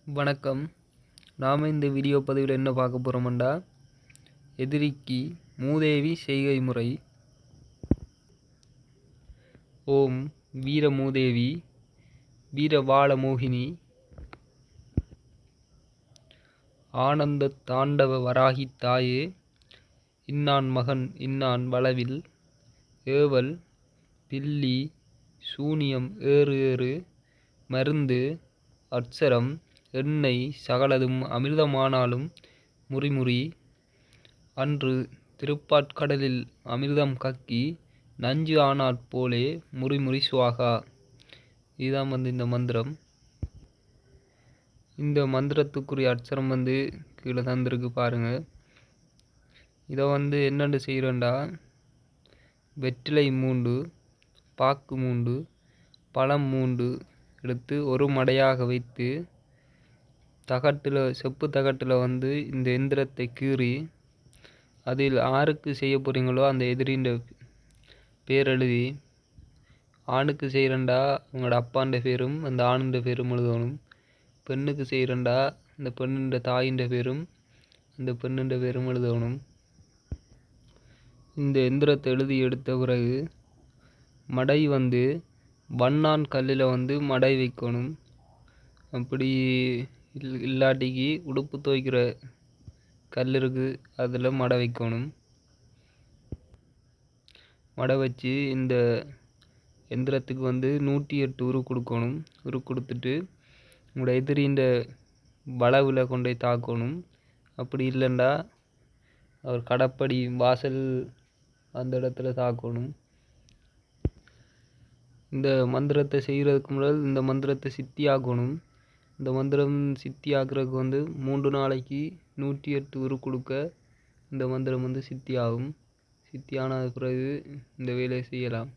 வணக்கம். நாம் இந்த வீடியோ பதிவில் என்ன பார்க்க போகிறோம்டா, எதிரிக்கு மூதேவி செய்கை முறை. ஓம் வீர மூதேவி வீரவாள மோகினி ஆனந்த தாண்டவ வராகி தாயே, இன்னான் மகன் இன்னான் வளவில் ஏவல் பில்லி சூனியம் ஏறு ஏறு மருந்து அட்சரம் எண்ணெய் சகலதும் அமிர்தமானாலும் முறிமுறி அன்று திருப்பாற்கடலில் அமிர்தம் கக்கி நஞ்சு ஆனாற் போலே முறிமுறி சுவாகா. இதுதான் இந்த மந்திரம். இந்த மந்திரத்துக்குரிய அட்சரம் கீழே தந்திருக்கு பாருங்க. இதை என்னென்று செய்கிறேன்டா, வெற்றிலை 3, பாக்கு 3, பழம் 3 எடுத்து ஒரு மடையாக வைத்து செப்பு தகட்டில் இந்த எந்திரத்தை கீறி அதில் ஆருக்கு செய்ய போகிறீங்களோ அந்த எதிரின்ற பேர் எழுதி, ஆணுக்கு செய்கிறண்டா அவங்களோட அப்பாண்ட பேரும் அந்த ஆணுன்ற பேரும் எழுதணும். பெண்ணுக்கு செய்கிறண்டா அந்த பெண்ணுன்ற தாயின்ற பேரும் அந்த பெண்ணுன்ற பேரும் எழுதணும். இந்த எந்திரத்தை எழுதி எடுத்த பிறகு மடை வண்ணான் கல்லில் மடை வைக்கணும். அப்படி இல்லாட்டிக்கு உடுப்பு துவைக்கிற கல் இருக்குது, அதில் மடை வைக்கணும். மடை வச்சு இந்த எந்திரத்துக்கு 108 உரு கொடுக்கணும். உரு கொடுத்துட்டு உங்களோட எதிரின்ற வளவில் கொண்டு தாக்கணும். அப்படி இல்லைண்டா அவர் கடப்படி வாசல் அந்த இடத்துல தாக்கணும். இந்த மந்திரத்தை செய்கிறதுக்கு முதல் இந்த மந்திரத்தை சித்தி ஆக்கணும். இந்த மந்திரம் சித்தி ஆக்குறதுக்கு 3 நாளைக்கு 108 உரு கொடுக்க இந்த மந்திரம் சித்தி ஆகும். சித்தியான பிறகு இந்த வேலையை செய்யலாம்.